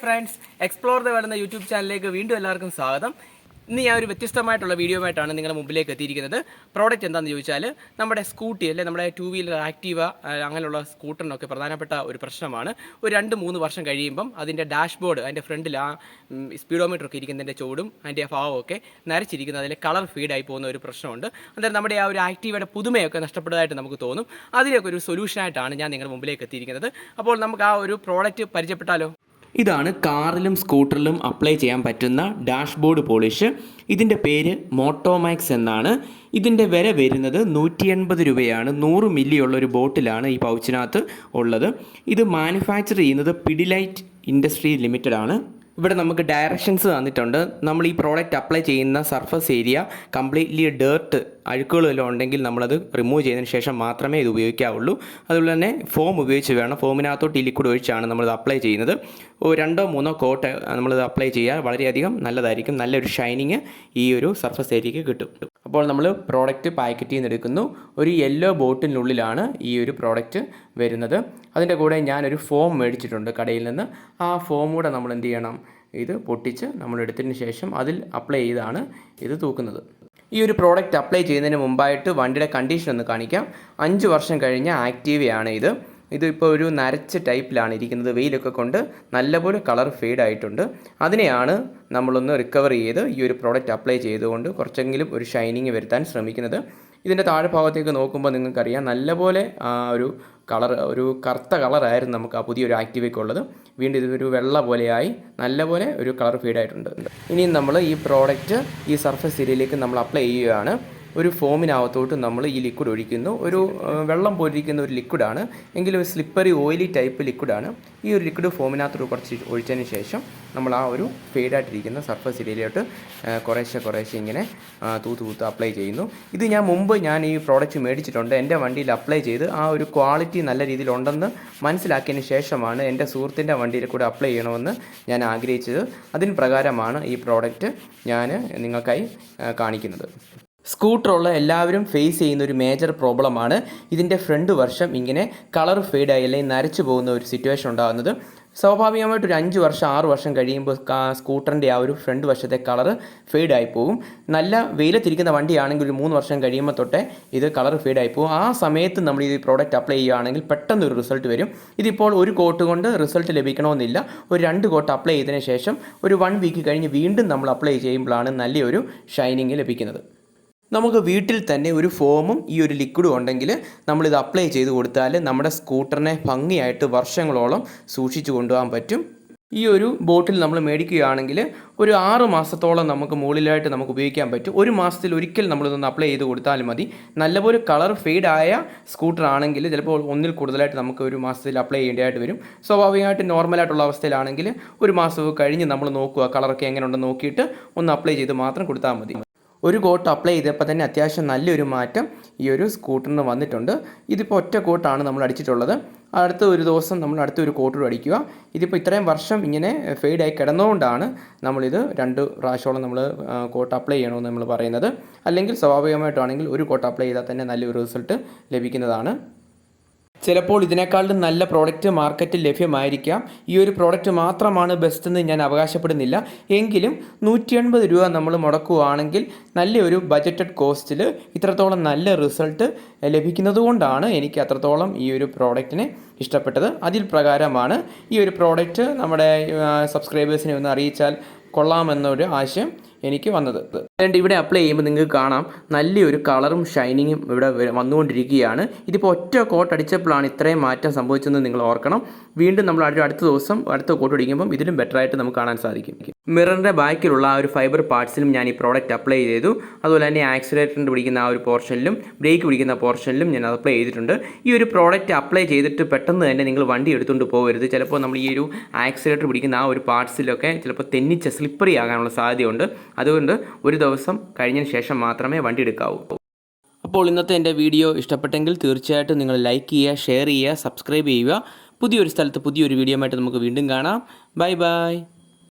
Friends, explore the world എന്ന YouTube ചാനലിലേക്ക് വീണ്ടും എല്ലാവർക്കും സ്വാഗതം. ഇന്ന് ഞാൻ ഒരു വ്യത്യസ്തമായിട്ടുള്ള വീഡിയോ ആയിട്ടാണ് നിങ്ങളുടെ മുമ്പിലേക്ക് എത്തിയിരിക്കുന്നത്. പ്രോഡക്റ്റ് എന്താണെന്ന് ചോദിച്ചാൽ നമ്മുടെ സ്കൂട്ടി അല്ലെ, നമ്മുടെ 2 വീലർ ആക്റ്റീവ അങ്ങനെയുള്ള സ്കൂട്ടറിനൊക്കെ പ്രധാനപ്പെട്ട ഒരു പ്രശ്നമാണ്. ഒരു 2-3 വർഷം കഴിയുമ്പം അതിൻ്റെ ഡാഷ്ബോർഡ്, അതിൻ്റെ ഫ്രണ്ടിൽ ആ സ്പീഡോമീറ്റർ ഒക്കെ ഇരിക്കുന്നതിൻ്റെ ചുവടും അതിൻ്റെ ഭാവമൊക്കെ നരച്ചിരിക്കുന്നത്, അതിൽ കളർ ഫീഡായി പോകുന്ന ഒരു പ്രശ്നമുണ്ട്. അന്നേരം നമ്മുടെ ആ ഒരു ആക്റ്റീവയുടെ പുതുമയൊക്കെ നഷ്ടപ്പെട്ടതായിട്ട് നമുക്ക് തോന്നും. അതിലേക്ക് ഒരു സൊല്യൂഷനായിട്ടാണ് ഞാൻ നിങ്ങളുടെ മുമ്പിലേക്ക് എത്തിയിരിക്കുന്നത്. അപ്പോൾ നമുക്ക് ആ ഒരു പ്രോഡക്റ്റ് പരിചയപ്പെട്ടാലോ? ഇതാണ് കാറിലും സ്കൂട്ടറിലും അപ്ലൈ ചെയ്യാൻ പറ്റുന്ന ഡാഷ്ബോർഡ് പോളിഷ്. ഇതിൻ്റെ പേര് മോട്ടോമാക്സ് എന്നാണ്. ഇതിൻ്റെ വില വരുന്നത് 180 രൂപയാണ്. 100 മില്ലി ഉള്ള ഒരു ബോട്ടിലാണ് ഈ പൗച്ചിനകത്ത് ഉള്ളത്. ഇത് മാനുഫാക്ചർ ചെയ്യുന്നത് പിഡിലൈറ്റ് ഇൻഡസ്ട്രി ലിമിറ്റഡ് ആണ്. ഇവിടെ നമുക്ക് ഡയറക്ഷൻസ് തന്നിട്ടുണ്ട്. നമ്മൾ ഈ പ്രോഡക്റ്റ് അപ്ലൈ ചെയ്യുന്ന സർഫസ് ഏരിയ കംപ്ലീറ്റ്ലി ഡേർട്ട്, അഴുക്കുകളെല്ലാം ഉണ്ടെങ്കിൽ നമ്മളത് റിമൂവ് ചെയ്തതിന് ശേഷം മാത്രമേ ഇത് ഉപയോഗിക്കാവുള്ളൂ. അതുപോലെ തന്നെ ഫോം ഉപയോഗിച്ച് വേണം, ഫോമിനകത്തോട്ട് ഈ ലിക്വിഡ് ഒഴിച്ചാണ് നമ്മളിത് അപ്ലൈ ചെയ്യുന്നത്. 2-3 കോട്ട് നമ്മളിത് അപ്ലൈ ചെയ്യാൻ വളരെയധികം നല്ലതായിരിക്കും. നല്ലൊരു ഷൈനിങ് ഈ ഒരു സർഫസ് ഏരിയയ്ക്ക് കിട്ടും. അപ്പോൾ നമ്മൾ പ്രോഡക്റ്റ് പാക്കറ്റിൽ നിന്ന് എടുക്കുന്നു. ഒരു യെല്ലോ ബോട്ടിലിനുള്ളിലാണ് ഈ ഒരു പ്രോഡക്റ്റ് വരുന്നത്. അതിൻ്റെ കൂടെ ഞാനൊരു ഫോം മേടിച്ചിട്ടുണ്ട് കടയിൽ നിന്ന്. ആ ഫോം കൂടെ നമ്മൾ എന്ത് ചെയ്യണം, ഇത് പൊട്ടിച്ച് നമ്മൾ എടുത്തതിന് ശേഷം അതിൽ അപ്ലൈ ചെയ്താണ് ഇത് തൂക്കുന്നത്. ഈ ഒരു പ്രോഡക്റ്റ് അപ്ലൈ ചെയ്യുന്നതിന് മുമ്പായിട്ട് വണ്ടിയുടെ കണ്ടീഷൻ ഒന്ന് കാണിക്കാം. 5 വർഷം കഴിഞ്ഞ ആക്റ്റീവയാണ് ഇത്. ഇതിപ്പോൾ ഒരു നരച്ച ടൈപ്പിലാണ് ഇരിക്കുന്നത്. വെയിലൊക്കെ കൊണ്ട് നല്ലപോലെ കളർ ഫെയ്ഡ് ആയിട്ടുണ്ട്. അതിനെയാണ് നമ്മളൊന്ന് റിക്കവർ ചെയ്ത് ഈ ഒരു പ്രോഡക്റ്റ് അപ്ലൈ ചെയ്തുകൊണ്ട് കുറച്ചെങ്കിലും ഒരു ഷൈനിങ് വരുത്താൻ ശ്രമിക്കുന്നത്. ഇതിൻ്റെ താഴെ ഭാഗത്തേക്ക് നോക്കുമ്പോൾ നിങ്ങൾക്കറിയാം, നല്ലപോലെ ഒരു കളർ, ഒരു കറുത്ത കളറായിരുന്നു നമുക്ക് ആ പുതിയൊരു ആക്റ്റീവയ്ക്ക് ഉള്ളത്. വീണ്ടും ഇതൊരു വെള്ള പോലെയായി നല്ലപോലെ ഒരു കളർ ഫീഡ് ആയിട്ടുണ്ട്. ഇനിയും നമ്മൾ ഈ പ്രോഡക്റ്റ് ഈ സർഫസ് ഏരിയയിലേക്ക് നമ്മൾ അപ്ലൈ ചെയ്യുകയാണ്. ഒരു ഫോമിനകത്തോട്ട് നമ്മൾ ഈ ലിക്വിഡ് ഒഴിക്കുന്നു. ഒരു വെള്ളം പോലിരിക്കുന്ന ഒരു ലിക്വിഡാണ്, എങ്കിലും ഒരു സ്ലിപ്പറി ഓയിലി ടൈപ്പ് ലിക്വിഡാണ്. ഈ ഒരു ലിക്വിഡ് ഫോമിനകത്തോട്ട് കുറച്ച് ഒഴിച്ചതിന് ശേഷം നമ്മൾ ആ ഒരു ഫെയ്ഡായിട്ടിരിക്കുന്ന സർഫസ് ഏരിയയിലോട്ട് കുറേശ്ശെ ഇങ്ങനെ തൂത്ത് അപ്ലൈ ചെയ്യുന്നു. ഇത് ഞാൻ ഈ പ്രോഡക്റ്റ് മേടിച്ചിട്ടുണ്ട്. എൻ്റെ വണ്ടിയിൽ അപ്ലൈ ചെയ്ത് ആ ഒരു ക്വാളിറ്റി നല്ല രീതിയിലുണ്ടെന്ന് മനസ്സിലാക്കിയതിന് ശേഷമാണ് എൻ്റെ സുഹൃത്തിൻ്റെ വണ്ടിയിൽ കൂടെ അപ്ലൈ ചെയ്യണമെന്ന് ഞാൻ ആഗ്രഹിച്ചത്. അതിന് പ്രകാരമാണ് ഈ പ്രോഡക്റ്റ് ഞാൻ നിങ്ങൾക്കായി കാണിക്കുന്നത്. സ്കൂട്ടറുള്ള എല്ലാവരും ഫേസ് ചെയ്യുന്ന ഒരു മേജർ പ്രോബ്ലമാണ് ഇതിൻ്റെ ഫ്രണ്ട് വശം ഇങ്ങനെ കളർ ഫെയ്ഡായി അല്ലെങ്കിൽ നരച്ചു പോകുന്ന ഒരു സിറ്റുവേഷൻ ഉണ്ടാകുന്നത്. സ്വാഭാവികമായിട്ട് ഒരു 5 വർഷം 6 വർഷം കഴിയുമ്പോൾ സ്കൂട്ടറിൻ്റെ ആ ഒരു ഫ്രണ്ട് വശത്തെ കളർ ഫെയ്ഡായി പോകും. നല്ല വെയിലത്തിരിക്കുന്ന വണ്ടിയാണെങ്കിൽ ഒരു 3 വർഷം കഴിയുമ്പോൾ തൊട്ടേ ഇത് കളർ ഫെയ്ഡായി പോകും. ആ സമയത്ത് നമ്മൾ ഈ പ്രോഡക്റ്റ് അപ്ലൈ ചെയ്യുകയാണെങ്കിൽ പെട്ടെന്ന് ഒരു റിസൾട്ട് വരും. ഇതിപ്പോൾ ഒരു കോട്ട് കൊണ്ട് റിസൾട്ട് ലഭിക്കണമെന്നില്ല. ഒരു 2 കോട്ട് അപ്ലൈ ചെയ്തതിന് ശേഷം ഒരു 1 വീക്ക് കഴിഞ്ഞ് വീണ്ടും നമ്മൾ അപ്ലൈ ചെയ്യുമ്പോഴാണ് നല്ലൊരു ഷൈനിങ് ലഭിക്കുന്നത്. നമുക്ക് വീട്ടിൽ തന്നെ ഒരു ഫോമും ഈ ഒരു ലിക്വിഡും ഉണ്ടെങ്കിൽ നമ്മളിത് അപ്ലൈ ചെയ്ത് കൊടുത്താൽ നമ്മുടെ സ്കൂട്ടറിനെ ഭംഗിയായിട്ട് വർഷങ്ങളോളം സൂക്ഷിച്ചു കൊണ്ടുപോകാൻ പറ്റും. ഈ ഒരു ബോട്ടിൽ നമ്മൾ മേടിക്കുകയാണെങ്കിൽ ഒരു 6 മാസത്തോളം നമുക്ക് മുകളിലായിട്ട് നമുക്ക് ഉപയോഗിക്കാൻ പറ്റും. 1 മാസത്തിൽ ഒരിക്കൽ നമ്മളിതൊന്ന് അപ്ലൈ ചെയ്ത് കൊടുത്താലും മതി. നല്ലപോലെ കളർ ഫെയ്ഡ് ആയ സ്കൂട്ടർ ആണെങ്കിൽ ചിലപ്പോൾ ഒന്നിൽ കൂടുതലായിട്ട് നമുക്ക് ഒരു മാസത്തിൽ അപ്ലൈ ചെയ്യേണ്ടതായിട്ട് വരും. സ്വാഭാവികമായിട്ട് നോർമലായിട്ടുള്ള അവസ്ഥയിലാണെങ്കിൽ 1 മാസം കഴിഞ്ഞ് നമ്മൾ നോക്കുക, കളറൊക്കെ എങ്ങനെ ഉണ്ടെന്ന് നോക്കിയിട്ട് ഒന്ന് അപ്ലൈ ചെയ്ത് മാത്രം കൊടുത്താൽ മതി. ഒരു കോട്ട് അപ്ലൈ ചെയ്തപ്പോൾ തന്നെ അത്യാവശ്യം നല്ലൊരു മാറ്റം ഈ ഒരു സ്കൂട്ടറിന് വന്നിട്ടുണ്ട്. ഇതിപ്പോൾ ഒറ്റ കോട്ടാണ് നമ്മൾ അടിച്ചിട്ടുള്ളത്. അടുത്ത ഒരു ദിവസം നമ്മൾ അടുത്തൊരു കോട്ടൂടെ അടിക്കുക. ഇതിപ്പോൾ ഇത്രയും വർഷം ഇങ്ങനെ ഫെയ്ഡായി കിടന്നുകൊണ്ടാണ് നമ്മളിത് 2 പ്രാവശ്യത്തോളം നമ്മൾ കോട്ട് അപ്ലൈ ചെയ്യണമെന്ന് നമ്മൾ പറയുന്നത്. അല്ലെങ്കിൽ സ്വാഭാവികമായിട്ടാണെങ്കിൽ ഒരു കോട്ട് അപ്ലൈ ചെയ്താൽ തന്നെ നല്ലൊരു റിസൾട്ട് ലഭിക്കുന്നതാണ്. ചിലപ്പോൾ ഇതിനേക്കാളും നല്ല പ്രോഡക്റ്റ് മാർക്കറ്റിൽ ലഭ്യമായിരിക്കാം. ഈ ഒരു പ്രോഡക്റ്റ് മാത്രമാണ് ബെസ്റ്റ് എന്ന് ഞാൻ അവകാശപ്പെടുന്നില്ല. എങ്കിലും 180 രൂപ നമ്മൾ മുടക്കുകയാണെങ്കിൽ നല്ലൊരു ബജറ്റഡ് കോസ്റ്റിൽ ഇത്രത്തോളം നല്ല റിസൾട്ട് ലഭിക്കുന്നത് കൊണ്ടാണ് എനിക്ക് അത്രത്തോളം ഈ ഒരു പ്രോഡക്റ്റിനെ ഇഷ്ടപ്പെട്ടത്. അതിൽ പ്രകാരമാണ് ഈ ഒരു പ്രോഡക്റ്റ് നമ്മുടെ സബ്സ്ക്രൈബേഴ്സിനെ ഒന്ന് അറിയിച്ചാൽ കൊള്ളാമെന്നൊരു ആശയം എനിക്ക് വന്നത്. അതുകൊണ്ട് ഇവിടെ അപ്ലൈ ചെയ്യുമ്പോൾ നിങ്ങൾക്ക് കാണാം നല്ലൊരു കളറും ഷൈനിങ്ങും ഇവിടെ വന്നുകൊണ്ടിരിക്കുകയാണ്. ഇതിപ്പോൾ ഒറ്റ കോട്ട് അടിച്ചപ്പോഴാണ് ഇത്രയും മാറ്റം സംഭവിച്ചതെന്ന് നിങ്ങൾ ഓർക്കണം. വീണ്ടും നമ്മൾ അടുത്ത ദിവസം അടുത്ത കോട്ട് അടിക്കുമ്പം ഇതിലും ബെറ്ററായിട്ട് നമുക്ക് കാണാൻ സാധിക്കും. മിററിൻ്റെ ബാക്കിലുള്ള ആ ഒരു ഫൈബർ പാർട്സിലും ഞാൻ ഈ പ്രോഡക്റ്റ് അപ്ലൈ ചെയ്തു. അതുപോലെ തന്നെ ആക്സിലേറ്ററിൻ്റെ പിടിക്കുന്ന ആ ഒരു പോർഷനിലും ബ്രേക്ക് പിടിക്കുന്ന പോർഷനിലും ഞാൻ അത് അപ്ലൈ ചെയ്തിട്ടുണ്ട്. ഈ ഒരു പ്രോഡക്റ്റ് അപ്ലൈ ചെയ്തിട്ട് പെട്ടെന്ന് തന്നെ നിങ്ങൾ വണ്ടി എടുത്തുകൊണ്ട് പോകരുത്. ചിലപ്പോൾ നമ്മൾ ഈ ഒരു ആക്സിലേറ്റർ പിടിക്കുന്ന ആ ഒരു പാർട്സിലൊക്കെ ചിലപ്പോൾ തെന്നിച്ച സ്ലിപ്പറി ആകാനുള്ള സാധ്യതയുണ്ട്. അതുകൊണ്ട് ഒരു ദിവസം കഴിഞ്ഞതിന് ശേഷം മാത്രമേ വണ്ടി എടുക്കാവൂ. അപ്പോൾ ഇന്നത്തെ എൻ്റെ വീഡിയോ ഇഷ്ടപ്പെട്ടെങ്കിൽ തീർച്ചയായിട്ടും നിങ്ങൾ ലൈക്ക് ചെയ്യുക, ഷെയർ ചെയ്യുക, സബ്സ്ക്രൈബ് ചെയ്യുക. പുതിയൊരു സ്ഥലത്ത് പുതിയൊരു വീഡിയോ ആയിട്ട് നമുക്ക് വീണ്ടും കാണാം. Bye bye.